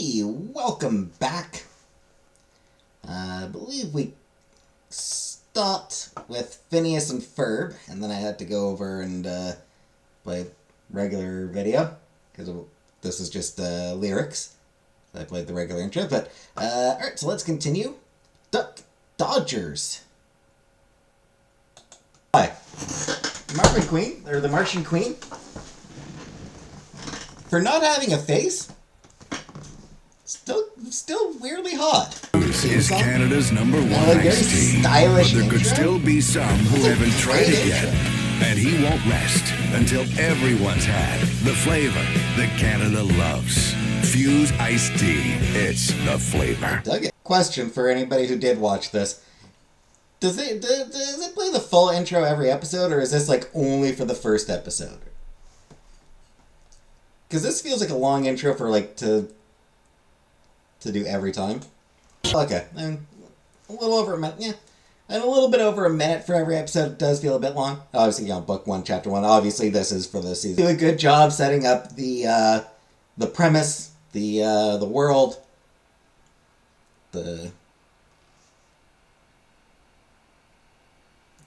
Hey, welcome back. I believe we stopped with Phineas and Ferb, and then I had to go over and play regular video, because this is just lyrics. I played the regular intro, but alright, so let's continue. Duck Dodgers. Hi. The Martian Queen, for not having a face, still weirdly hot. This is Canada's number one iced tea, stylish but there could intro. still be some who haven't tried it yet. intro. And he won't rest until everyone's had the flavor that Canada loves. Fuse iced tea. It's the flavor. Dug it. Question for anybody who did watch this. Does it play the full intro every episode, or is this like only for the first episode? Because this feels like a long intro for like to do every time. Okay, and a little over a minute, yeah. And a little bit over a minute for every episode. It does feel a bit long. Obviously, book 1, chapter 1. Obviously, this is for the season. Do a good job setting up the premise, the world, the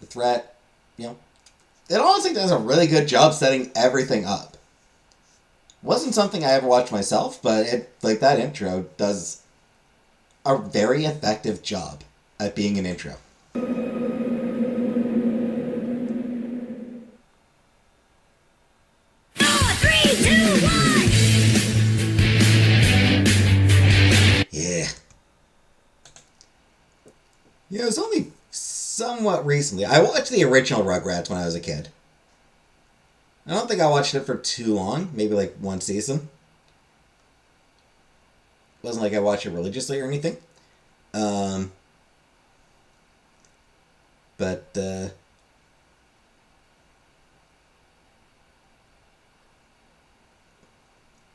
threat. It honestly does a really good job setting everything up. Wasn't something I ever watched myself, but that intro does a very effective job at being an intro. Yeah. Yeah, it was only somewhat recently. I watched the original Rugrats when I was a kid. I don't think I watched it for too long. Maybe like one season. It wasn't like I watched it religiously or anything. But it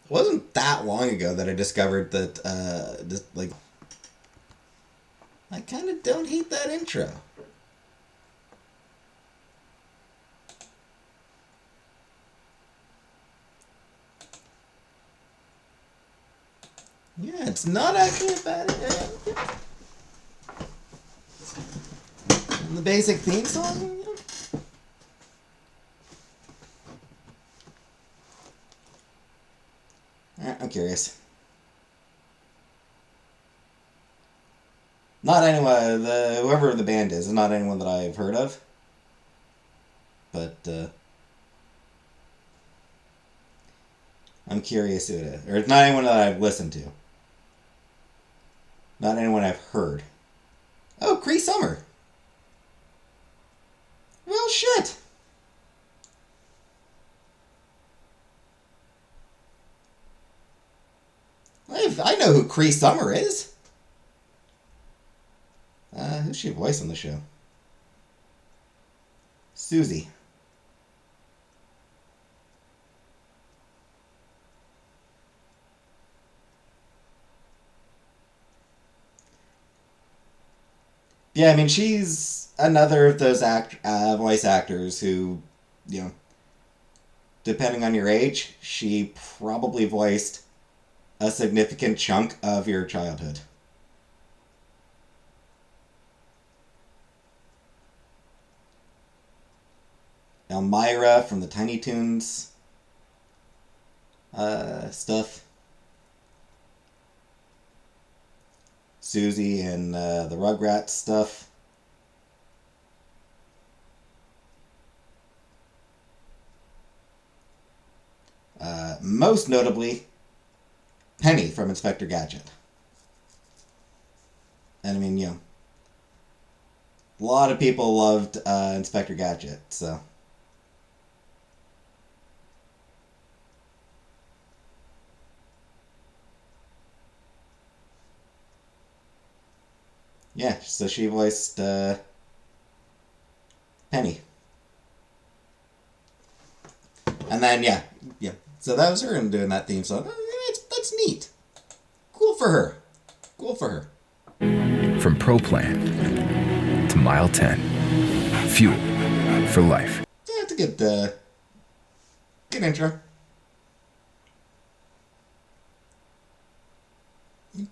wasn't that long ago that I discovered that I kind of don't hate that intro. Yeah, it's not actually a bad idea. And the basic theme song, I'm curious. Not anyone, whoever the band is not anyone that I've heard of. But, I'm curious who it is. Or it's not anyone that I've listened to. Not anyone I've heard. Oh, Cree Summer. Well, shit. I know who Cree Summer is. Who's she voice on the show? Susie. Yeah, I mean, she's another of those voice actors who, depending on your age, she probably voiced a significant chunk of your childhood. Elmira from the Tiny Toons stuff. Susie and the Rugrats stuff. Most notably, Penny from Inspector Gadget. And I mean, a lot of people loved Inspector Gadget, so. Yeah, so she voiced Penny. And then, yeah. So that was her doing that theme song. That's neat. Cool for her. From Pro Plan to Mile 10. Fuel for life. Yeah, it's a good intro.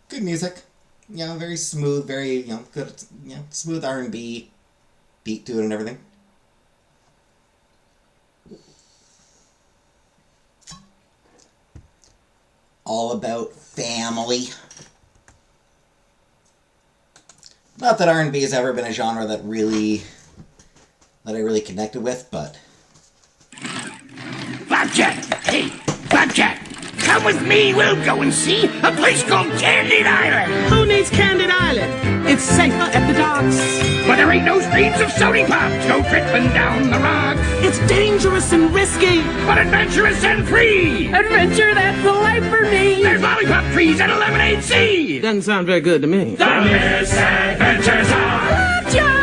good music. Very smooth, very, good, smooth R&B beat to it and everything. All about family. Not that R&B has ever been a genre that I really connected with, but... Flapjack! Hey, Flapjack! Come with me, we'll go and see a place called Candid Island! Who needs Candid Island? It's safer at the docks. But there ain't no streams of sody pops go trickling down the rocks. It's dangerous and risky. But adventurous and free! Adventure, that's the life for me. There's lollipop trees and a lemonade sea! Doesn't sound very good to me. The Misadventures of Flapjack!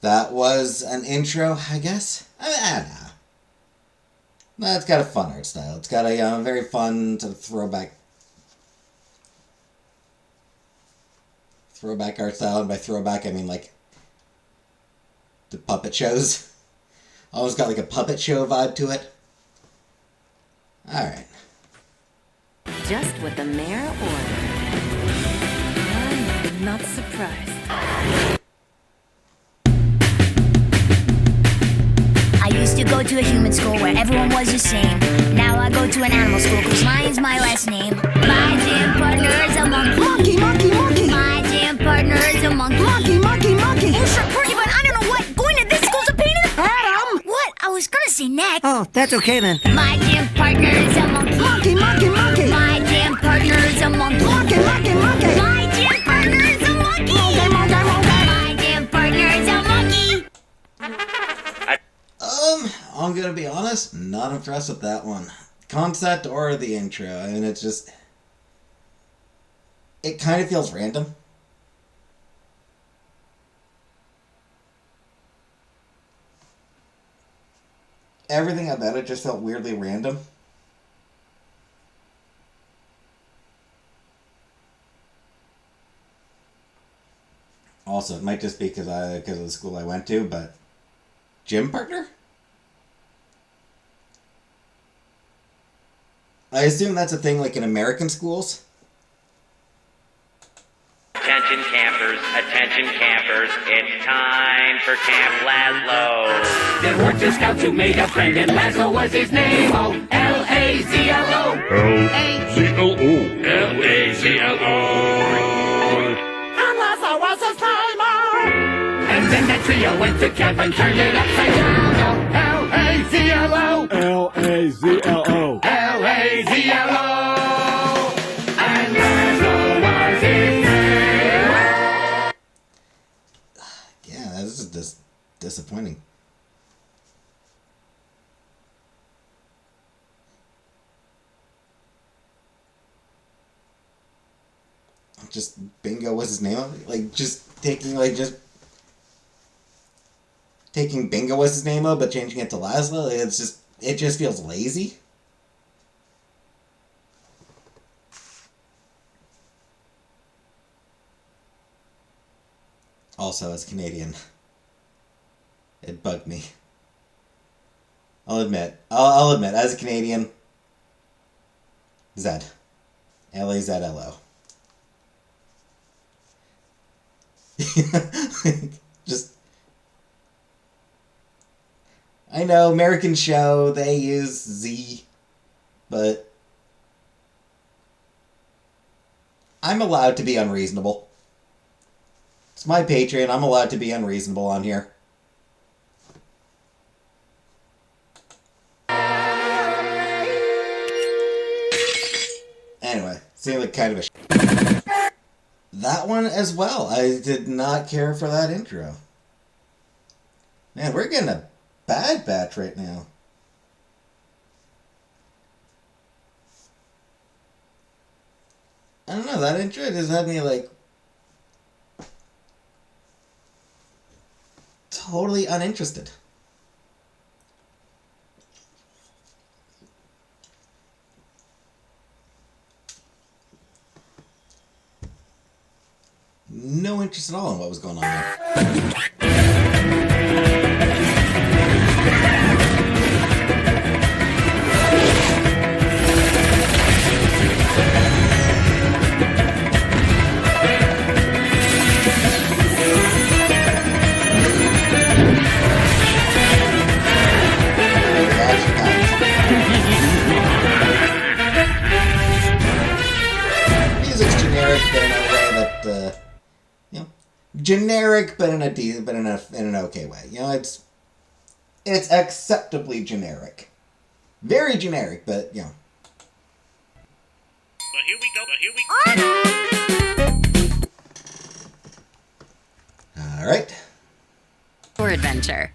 That was an intro, I guess. I don't know. No, it's got a fun art style. It's got a very fun sort of throwback art style, and by throwback I mean like the puppet shows. Almost got like a puppet show vibe to it. Alright. Just what the mayor ordered. I'm not surprised. I used to go to a human school where everyone was the same. Now I go to an animal school cause lion's my last name. My gym partner is a monkey. Monkey, monkey, monkey. My gym partner is a monkey. Monkey, monkey, monkey. Oh, sure, Porcupine, I don't know what. Going to this school's a pain in the... Adam! What? I was gonna say neck. Oh, that's okay then. My gym partner is a monkey. Monkey, monkey, monkey. My gym partner is a monkey. Monkey, monkey, monkey. My gym partner is a monkey. Monkey, monkey, monkey. My gym partner is a monkey. I'm gonna be honest, not impressed with that one. Concept or the intro. I mean, it's just... It kind of feels random. Everything about it just felt weirdly random. Also, it might just be because of the school I went to, but... Gym partner? I assume that's a thing like in American schools. Attention campers, it's time for Camp Lazlo. There were two scouts who made a friend, and Lazlo was his name. Oh, L-A-Z-L-O. L-A-Z-L-O. L-A-Z-L-O. And Lazlo was his name. And then that trio went to camp and turned it upside down. Oh, L-A-Z-L-O. L-A-Z-L-O. L-A-Z-L-O. And Lazlo was his name. Yeah, this is disappointing. Just Bingo was his name? Like, taking Bingo was his name up, but changing it to Lazlo, it just feels lazy. Also, as Canadian, it bugged me. I'll admit, as a Canadian, Zed. L-A-Z-L-O. Just... I know, American show, they use Z, but... I'm allowed to be unreasonable. It's my Patreon, I'm allowed to be unreasonable on here. Anyway, seemed like kind of a that one as well. I did not care for that intro. Man, we're getting a bad batch right now. I don't know, that intro just had me like totally uninterested. No interest at all in what was going on there. generic, but in an okay way. You know, it's acceptably generic. Very generic, but you know. But here we go. All right. Or adventure.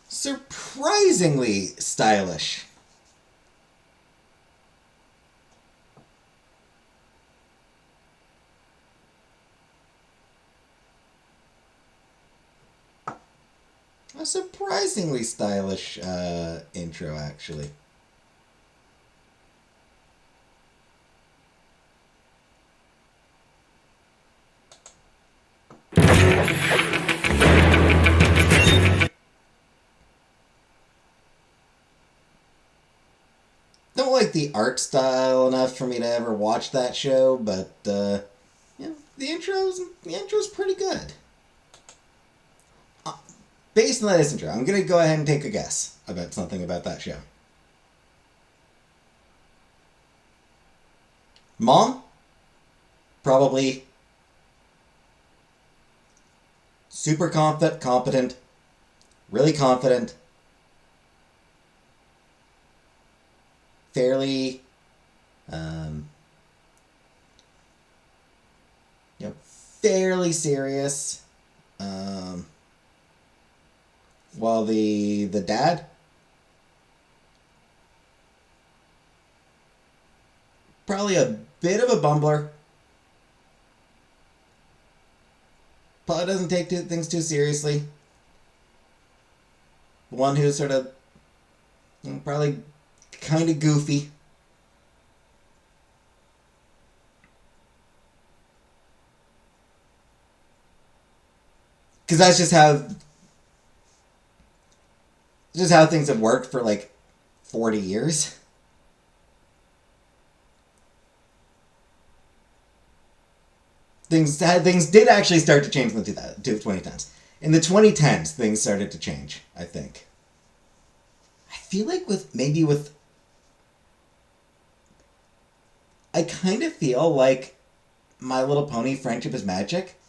Surprisingly stylish. A surprisingly stylish intro, actually. Don't like the art style enough for me to ever watch that show, but you know, the intro's pretty good. Based on that intro, I'm gonna go ahead and take a guess about something about that show. Mom? Probably super competent, really confident, fairly, fairly serious. While the dad, probably a bit of a bumbler. Probably doesn't take things too seriously. The one who's sort of, you know, probably kind of goofy. Because that's just how things have worked for like 40 years. Things did actually start to change in the 2010s. In the 2010s, things started to change, I think. I feel like I kind of feel like My Little Pony Friendship is Magic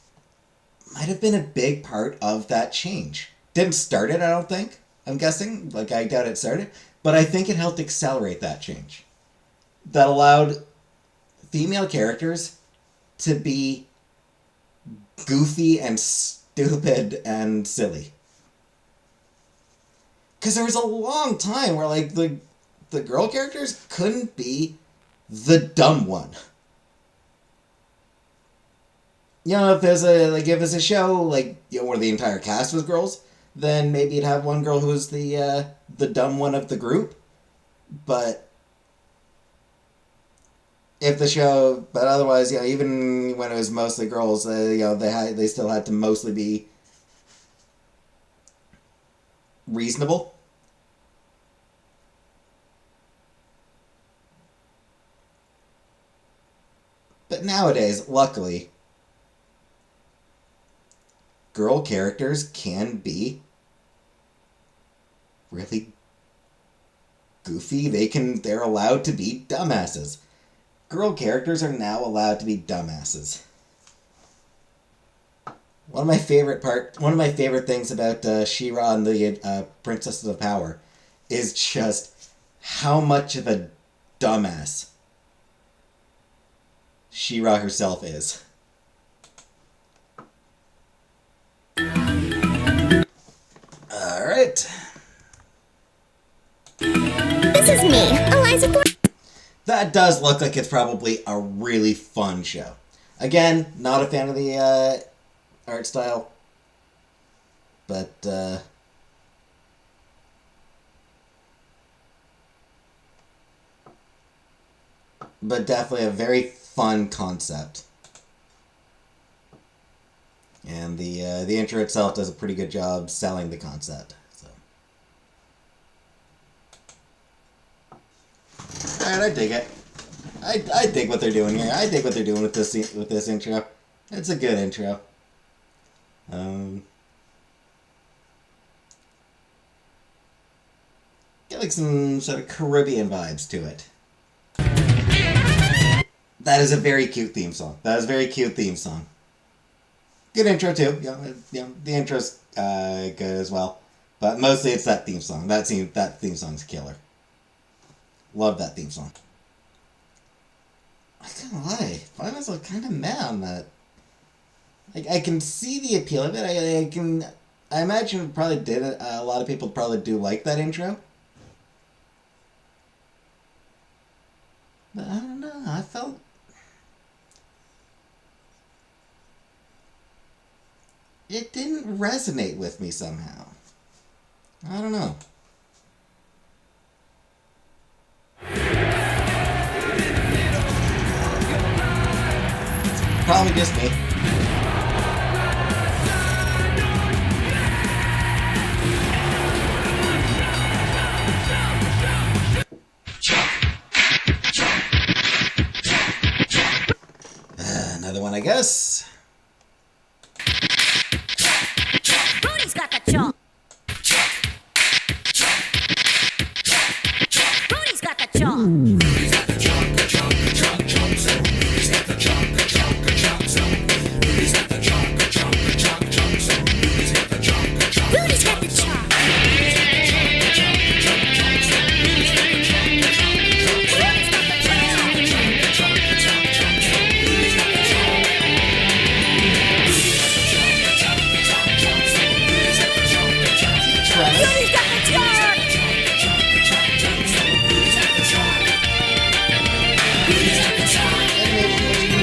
might have been a big part of that change. Didn't start it, I don't think. I'm guessing. Like, I doubt it started. But I think it helped accelerate that change. That allowed female characters to be goofy and stupid and silly. Because there was a long time where, like, the girl characters couldn't be the dumb one. You know, if there's a show, like, you know, where the entire cast was girls, then maybe you'd have one girl who was the dumb one of the group. But but otherwise, you know, even when it was mostly girls, you know, they still had to mostly be reasonable. But nowadays, luckily, girl characters can be really goofy. They're allowed to be dumbasses. Girl characters are now allowed to be dumbasses. One of my favorite things about She-Ra and the Princesses of Power is just how much of a dumbass She-Ra herself is. Alright. This is me, Eliza. That does look like it's probably a really fun show. Again, not a fan of the art style, but definitely a very fun concept. And the intro itself does a pretty good job selling the concept. So, alright, I dig it. I dig what they're doing here. I dig what they're doing with this intro. It's a good intro. Get like some sort of Caribbean vibes to it. That is a very cute theme song. That is a very cute theme song. Good intro too. The intro's good as well. But mostly it's that theme song. That theme song's killer. Love that theme song. I can't lie. I was kind of mad on that. Like, I can see the appeal of it. I imagine it probably did. A lot of people probably do like that intro. But I don't know. I felt... It didn't resonate with me somehow. I don't know. It's probably just me. Another one, I guess. Booty's got the chalk. Booty's got the chalk. Booty's got the chalk. Booty's got the chalk.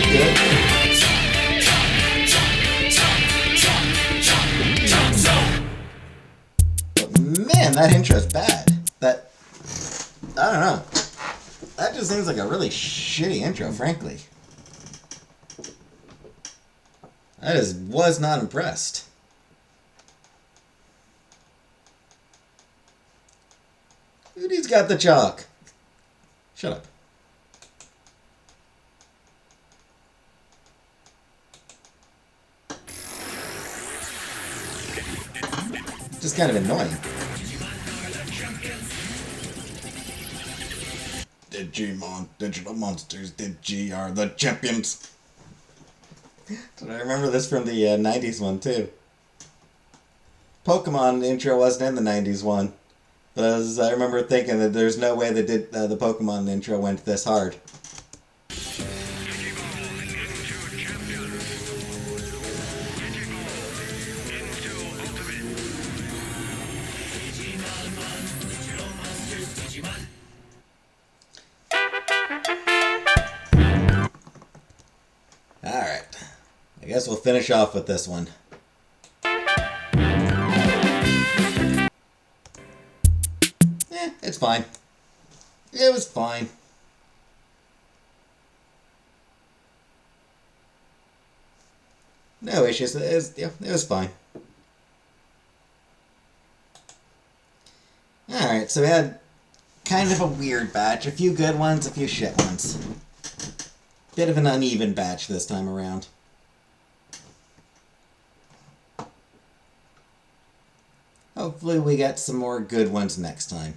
Good. But man, that intro's bad. I don't know. That just seems like a really shitty intro, frankly. I just was not impressed. Who's got the chalk? Shut up. Just kind of annoying. Digimon, Digital Monsters, Digi are the champions. I remember this from the 90s one, too. Pokemon intro wasn't in the 90s one. But I remember thinking that there's no way that the Pokemon intro went this hard. Alright. I guess we'll finish off with this one. It's fine. It was fine. No issues. It was fine. Alright, so we had kind of a weird batch. A few good ones, a few shit ones. Bit of an uneven batch this time around. Hopefully we get some more good ones next time.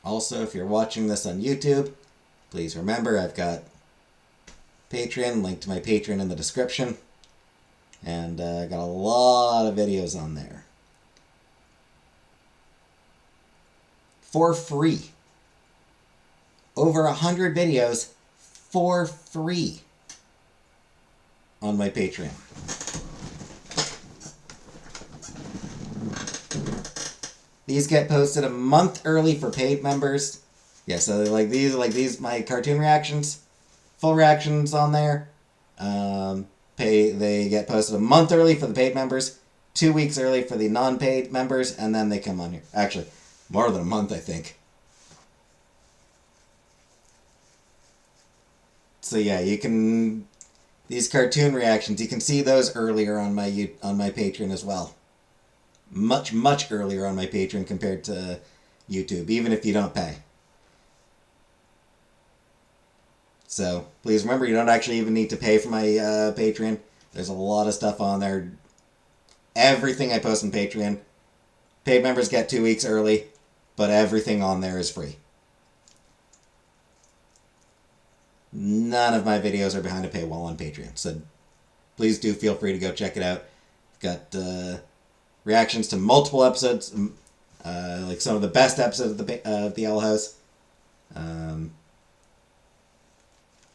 Also, if you're watching this on YouTube, please remember I've got Patreon, link to my Patreon in the description. And I got a lot of videos on there. For free. Over 100 videos for free on my Patreon. These get posted a month early for paid members. Yeah, so these my cartoon reactions, full reactions on there. They get posted a month early for the paid members, 2 weeks early for the non-paid members, and then they come on here. Actually, more than a month, I think. So yeah, you can these cartoon reactions, you can see those earlier on my Patreon as well. Much earlier on my Patreon compared to YouTube, even if you don't pay. So, please remember, you don't actually even need to pay for my Patreon. There's a lot of stuff on there. Everything I post on Patreon. Paid members get 2 weeks early. but everything on there is free. None of my videos are behind a paywall on Patreon, so please do feel free to go check it out. Got reactions to multiple episodes, like some of the best episodes of the Owl House.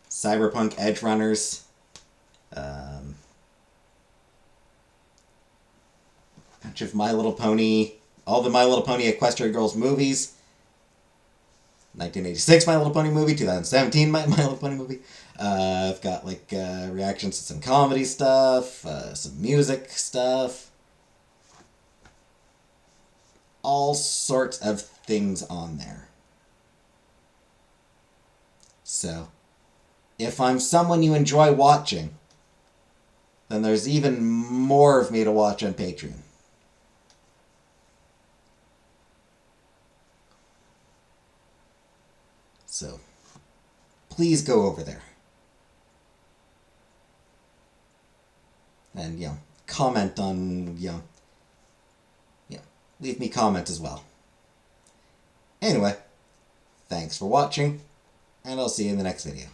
Cyberpunk Edge Runners. Bunch of My Little Pony, all the My Little Pony Equestria Girls movies. 1986 My Little Pony movie, 2017 My Little Pony movie. I've got like reactions to some comedy stuff, some music stuff. All sorts of things on there. So, if I'm someone you enjoy watching, then there's even more of me to watch on Patreon. So, please go over there. And, comment on, leave me comments as well. Anyway, thanks for watching, and I'll see you in the next video.